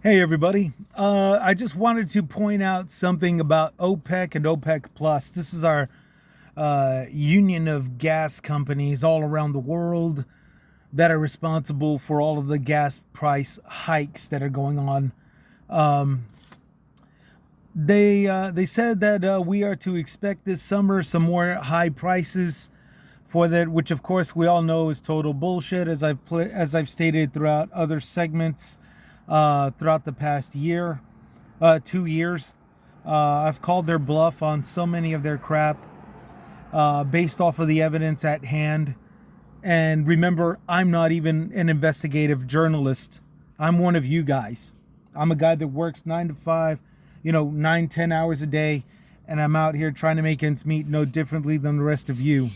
Hey everybody. I just wanted to point out something about OPEC and OPEC Plus. This is our union of gas companies all around the world that are responsible for all of the gas price hikes that are going on. They said that we are to expect this summer some more high prices for that, which of course we all know is total bullshit, as I've stated throughout other segments throughout the past year, 2 years. I've called their bluff on so many of their crap based off of the evidence at hand. And remember, I'm not even an investigative journalist. I'm one of you guys. I'm a guy that works 9 to 5, 9, 10 hours a day, and I'm out here trying to make ends meet no differently than the rest of you.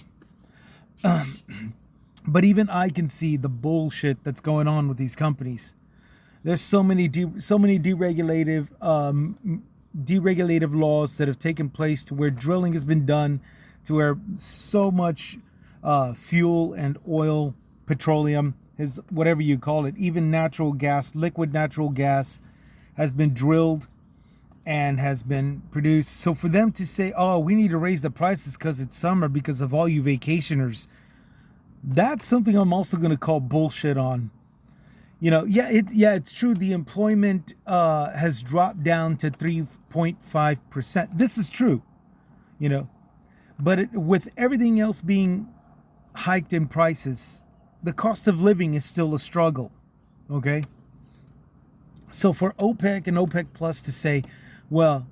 But even I can see the bullshit that's going on with these companies. There's so many deregulative laws that have taken place to where drilling has been done, to where so much fuel and oil, petroleum, is whatever you call it, even natural gas, liquid natural gas, has been drilled and has been produced. So for them to say, "Oh, we need to raise the prices because it's summer because of all you vacationers," that's something I'm also going to call bullshit on. It's true. The employment has dropped down to 3.5%. This is true, but with everything else being hiked in prices, the cost of living is still a struggle. Okay. So for OPEC and OPEC Plus to say, well,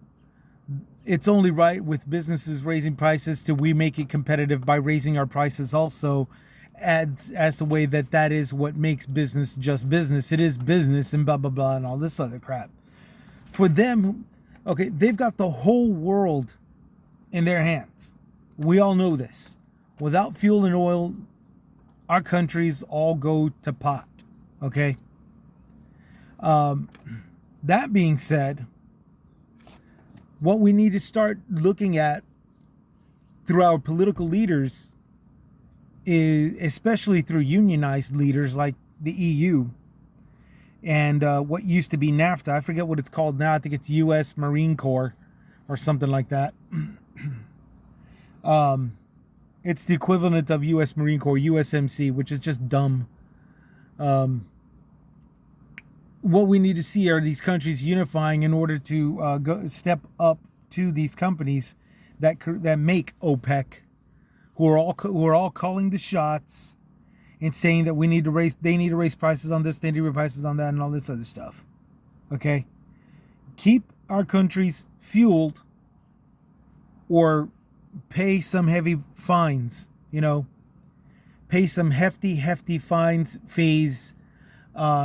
it's only right with businesses raising prices to we make it competitive by raising our prices also, as the way that is what makes business just business. It is business and blah, blah, blah, and all this other crap. For them, okay, they've got the whole world in their hands. We all know this. Without fuel and oil, our countries all go to pot, okay? That being said, what we need to start looking at through our political leaders is, especially through unionized leaders like the EU and what used to be NAFTA. I forget what it's called now. I think it's U.S. Marine Corps or something like that. It's the equivalent of U.S. Marine Corps, USMC, which is just dumb. What we need to see are these countries unifying in order to step up to these companies that make OPEC, who are all calling the shots and saying that they need to raise prices on this, they need to raise prices on that, and all this other stuff. Okay, keep our countries fueled, or pay some heavy fines. Pay some hefty fines, fees,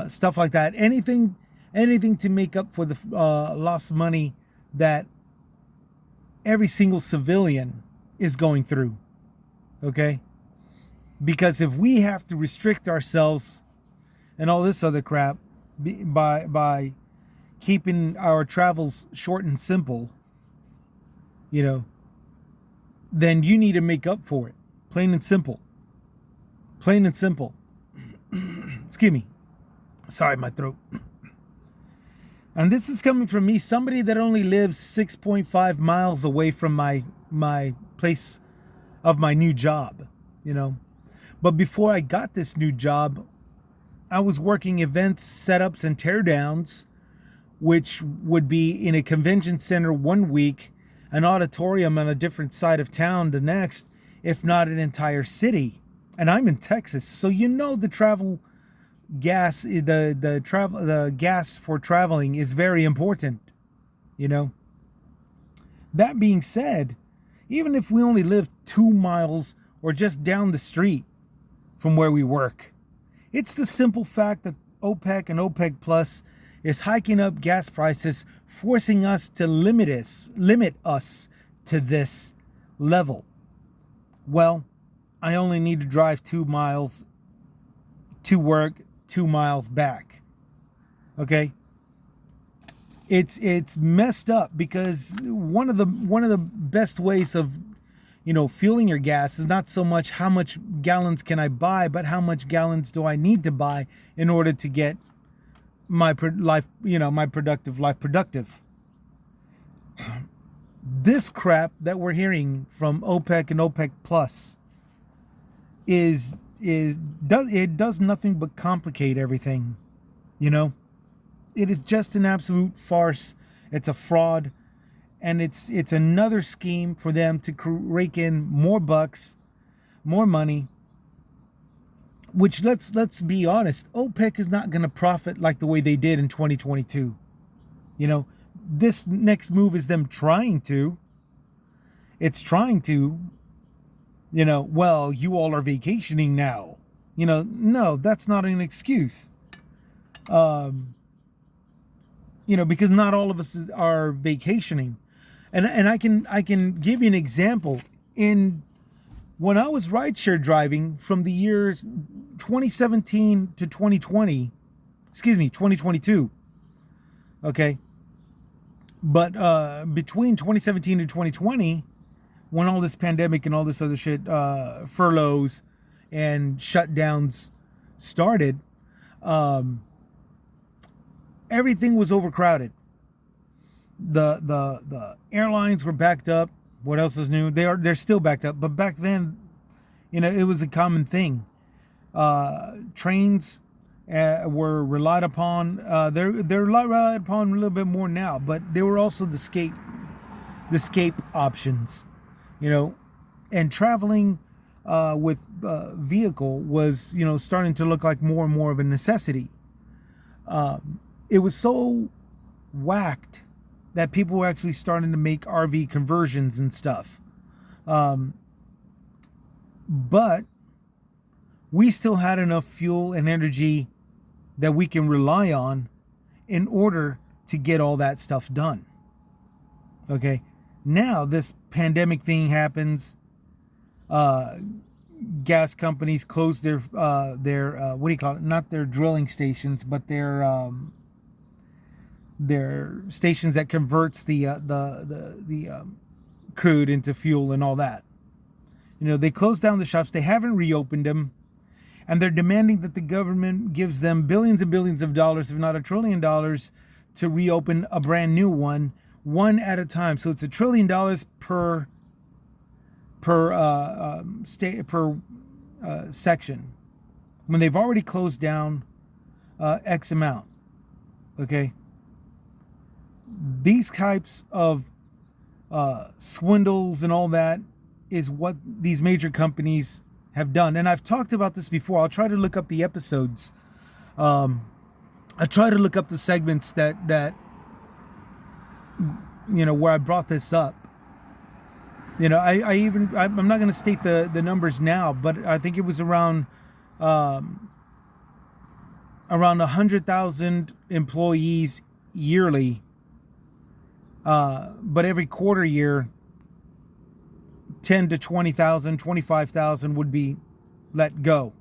stuff like that. Anything to make up for the lost money that every single civilian is going through. Okay? Because if we have to restrict ourselves and all this other crap by keeping our travels short and simple, then you need to make up for it. Plain and simple. Plain and simple. Excuse me. Sorry, my throat. And this is coming from me, somebody that only lives 6.5 miles away from my place of my new job, But before I got this new job, I was working events, setups, and teardowns, which would be in a convention center one week, an auditorium on a different side of town the next, if not an entire city. And I'm in Texas, so the travel gas, the gas for traveling is very important. That being said, even if we only live 2 miles or just down the street from where we work, it's the simple fact that OPEC and OPEC Plus is hiking up gas prices, forcing us to limit us to this level. Well, I only need to drive 2 miles to work, 2 miles back. Okay? It's messed up, because one of the best ways of fueling your gas is not so much how much gallons can I buy, but how much gallons do I need to buy in order to get life, my productive life productive. This crap that we're hearing from OPEC and OPEC Plus does nothing but complicate everything. It is just an absolute farce. It's a fraud, and it's another scheme for them to rake in more bucks, more money. Which let's be honest, OPEC is not going to profit like the way they did in 2022. This next move is them trying to. It's trying to. Well, you all are vacationing now. No, that's not an excuse. Because not all of us are vacationing, and I can give you an example. When I was rideshare driving from the years 2017 to 2022. Okay. But between 2017 and 2020, when all this pandemic and all this other shit, furloughs and shutdowns started, everything was overcrowded. The airlines were backed up. What else is new? They're still backed up, but back then, it was a common thing. Trains were relied upon. They're relied upon a little bit more now, but they were also the escape options, and traveling with vehicle was starting to look like more and more of a necessity. It was so whacked that people were actually starting to make RV conversions and stuff. But we still had enough fuel and energy that we can rely on in order to get all that stuff done. Okay. Now this pandemic thing happens. Gas companies close their what do you call it? Not their drilling stations, but their stations that converts the crude into fuel and all that. They closed down the shops. They haven't reopened them, and they're demanding that the government gives them billions and billions of dollars, if not $1 trillion, to reopen a brand new one at a time. So it's $1 trillion per section, when they've already closed down X amount. Okay. These types of swindles and all that is what these major companies have done. And I've talked about this before. I'll try to look up the episodes. I try to look up the segments that where I brought this up. I'm not going to state the numbers now, but I think it was around 100,000 employees yearly. But every quarter year, 10 to 20,000, 25,000 would be let go.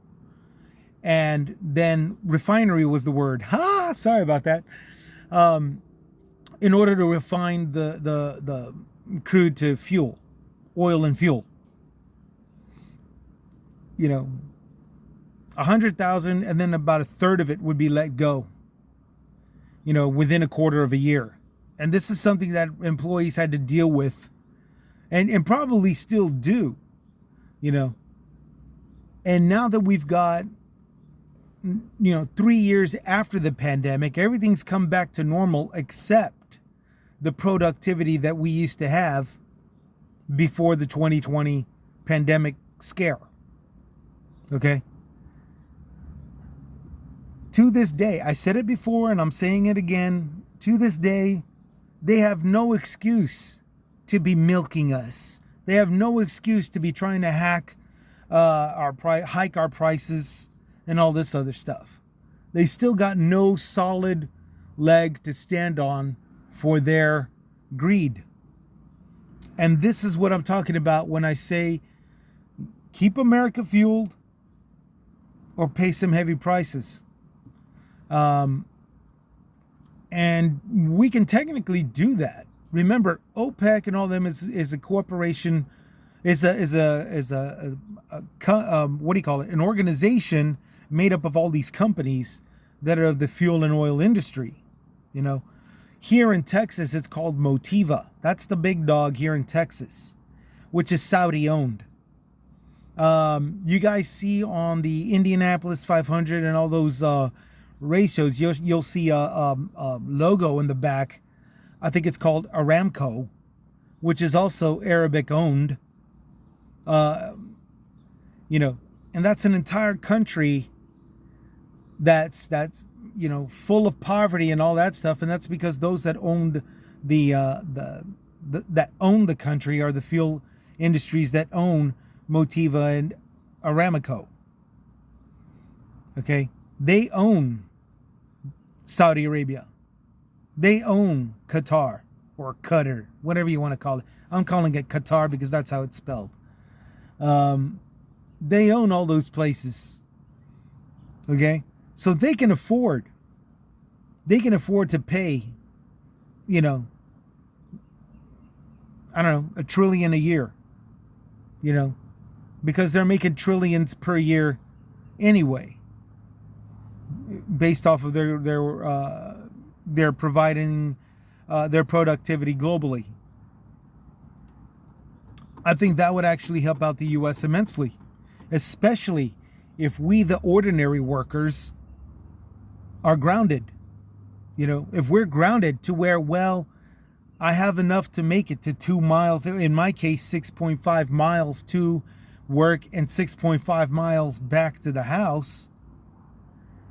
And then refinery was the word. Sorry about that. In order to refine the crude to fuel, oil and fuel. 100,000, and then about a third of it would be let go, within a quarter of a year. And this is something that employees had to deal with and probably still do, And now that we've got, 3 years after the pandemic, everything's come back to normal except the productivity that we used to have before the 2020 pandemic scare. Okay? To this day, I said it before and I'm saying it again, to this day, they have no excuse to be milking us. They have no excuse to be trying to hike our prices and all this other stuff. They still got no solid leg to stand on for their greed. And this is what I'm talking about when I say keep America fueled or pay some heavy prices. And we can technically do that. Remember, OPEC and all them is a corporation, is a what do you call it? An organization made up of all these companies that are of the fuel and oil industry. You know, here in Texas, it's called Motiva. That's the big dog here in Texas, which is Saudi owned. You guys see on the Indianapolis 500 and all those race shows, you'll see a logo in the back. I think it's called Aramco, which is also Arabic owned. You know, and that's an entire country that's you know, full of poverty and all that stuff, and that's because those that owned that own the country are the fuel industries that own Motiva and Aramco. Okay, they own Saudi Arabia, they own Qatar or Qatar, whatever you want to call it. I'm calling it Qatar because that's how it's spelled. They own all those places. Okay, so they can afford to pay, you know, I don't know, $1 trillion a year, you know, because they're making trillions per year anyway, based off of their providing their productivity globally. I think that would actually help out the U.S. immensely, especially if we, the ordinary workers, are grounded. You know, if we're grounded to where, well, I have enough to make it to 2 miles, in my case, 6.5 miles to work and 6.5 miles back to the house.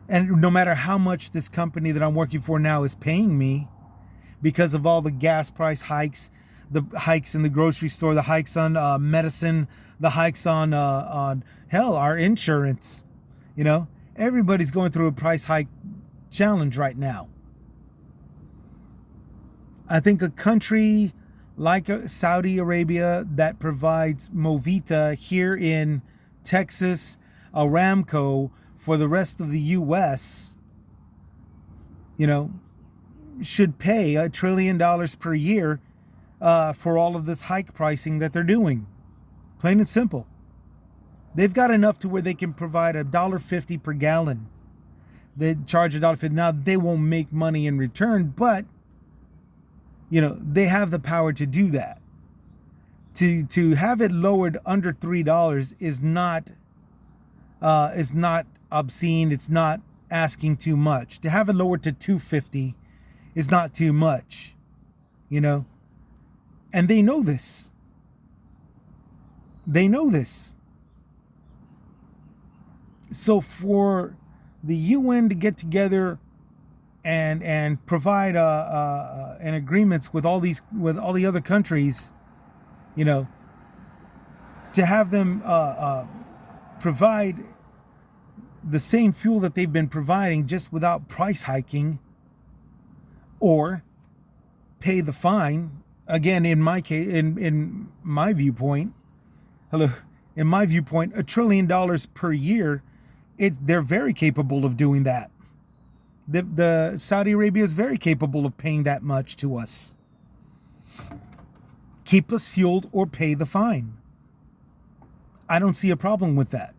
And no matter how much this company that I'm working for now is paying me, because of all the gas price hikes, the hikes in the grocery store, the hikes on medicine, the hikes on hell, our insurance, you know, everybody's going through a price hike challenge right now. I think a country like Saudi Arabia that provides Movita here in Texas, Aramco for the rest of the U.S., you know, should pay $1 trillion per year for all of this hike pricing that they're doing. Plain and simple. They've got enough to where they can provide $1.50 per gallon. They charge $1.50. Now, they won't make money in return, but, you know, they have the power to do that. To have it lowered under $3 is not obscene. It's not asking too much. To have it lowered to $2.50 is not too much, you know. And they know this. They know this. So for the UN to get together and provide an agreements with all the other countries, you know, to have them provide the same fuel that they've been providing just without price hiking, or pay the fine. Again, in my case, in my viewpoint, $1 trillion per year, they're very capable of doing that. The Saudi Arabia is very capable of paying that much to us. Keep us fueled or pay the fine. I don't see a problem with that.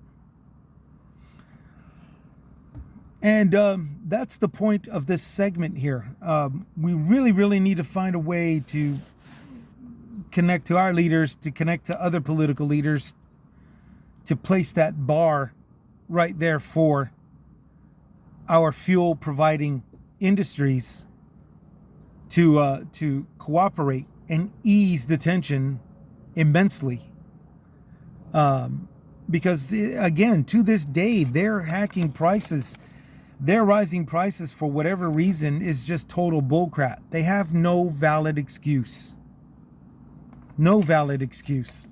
And that's the point of this segment here. We really need to find a way to connect to our leaders, to connect to other political leaders, to place that bar right there for our fuel providing industries to cooperate and ease the tension immensely. Because again, to this day, they're hacking prices. Their rising prices for whatever reason is just total bullcrap. They have no valid excuse. No valid excuse.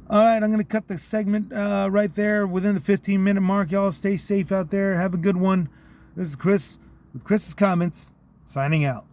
All right, I'm going to cut the segment right there within the 15-minute mark. Y'all stay safe out there. Have a good one. This is Chris with Chris's Comments, signing out.